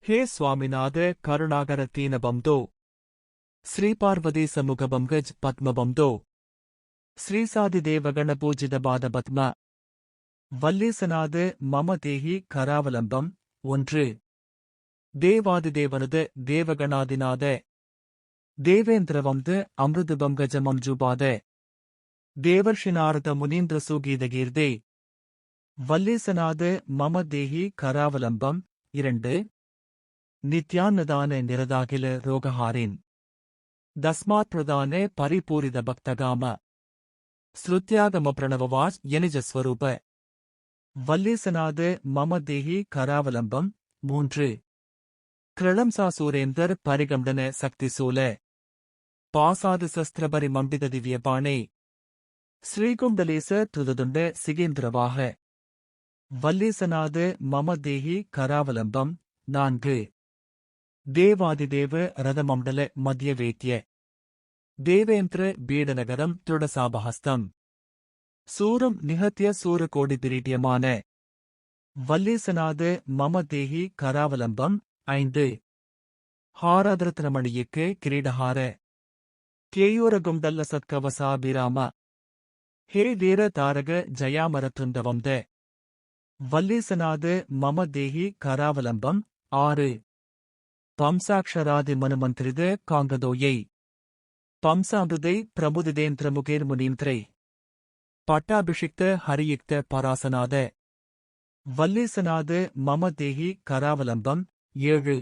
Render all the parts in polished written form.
ಹೇ ಸ್ವಾಮಿನಾಥ ಕರುಣಾಕರತೀನಬಂದೋ ಶ್ರೀಪಾರ್ವತಿ ಸಮುಖಬಂಗಜ್ ಪದ್ಮಬಂದೋ ஸ்ரீசாதிதேவகணபூஜிதபாத பத்ம வல்லீசநாத மம தேஹி கராவலம்பம் 1 தேவாதிதேவனது தேவகணாதிநாத தேவேந்திரவம்து அமிர்தபங்கஜமம்ஜுபாத தேவர்ஷிநாரத முனீந்திர சூகீதகீர்தே வல்லீசநாத மம தேஹி கராவலம்பம் 2 நித்யான்னதான நிரதாகில ரோகஹாரின் தஸ்மாத் பிரதான பரிபூரித பக்தகாம ஸ்ருத்யாகம பிரணவவாஸ் எனிஜ ஸ்வரூப வல்லீசநாத மம தேஹி கராவலம்பம் 3 கிரளம்சாசூரேந்தர் பரிகண்டன சக்திசூல பாசாது சஸ்திரபரி மண்டித திவ்யபாணே ஸ்ரீகுண்டலேச துததுண்ட சிகேந்திரவாக வல்லீசநாத மம தேஹி கராவலம்பம் 4 தேவாதிதேவ ரதமண்டல மத்தியவேத்ய தேவேந்திர பீடநகரம் துடசாபஹஸ்தம் சூரம் நிகத்திய சூரகோடிபிரீட்டியமான வல்லீசநாத மம தேஹி கராவலம்பம் 5 ஹாராதரத்னமணியுக்கு கிரீடஹார கேயூரகுண்டல்ல சத்கவசாபிராம ஹே வீர தாரக ஜயாமரத்துந்தவம்த வல்லீசநாத மம தேஹி கராவலம்பம் 6 பம்சாக்ஷராதி மனுமந்திரித காங்கதோயை பம்சாமிருதை பிரபுதிதேந்திர முகேர் முனீந்திரை பட்டாபிஷிக்த ஹரியுக்த பராசநாத வல்லீசநாத மம தேஹி கராவலம்பம் 7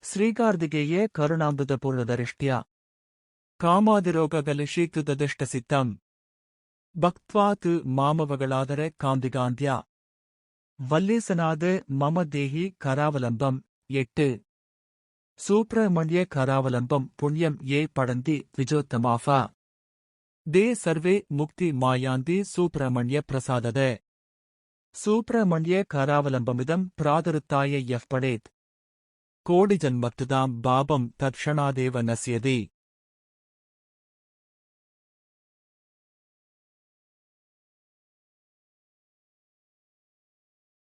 ஸ்ரீகார்த்திகேய கருணாம்புத பூர்ணதரிஷ்ட்யா காமாதிரோககலிஷீக்துததிஷ்ட சித்தம் பக்த்வாத்து மாமவகளாதர காந்திகாந்தியா வல்லீசநாத மம தேஹி கராவலம்பம் 8 சூப்ரமண்ய கராவலம்பம் புண்ணியம் ஏ படந்தி விஜோத்தமாஃபா தே சர்வே முக்தி மாயாந்தி சூப்ரமண்ய பிரசாதத சூப்ரமண்ய கராவலம்பமிதம் பிராதருத்தாய யஃப் படேத் கோடி ஜன்மத்துதாம் பாபம் தத்ஷணாதேவ நஸ்யதி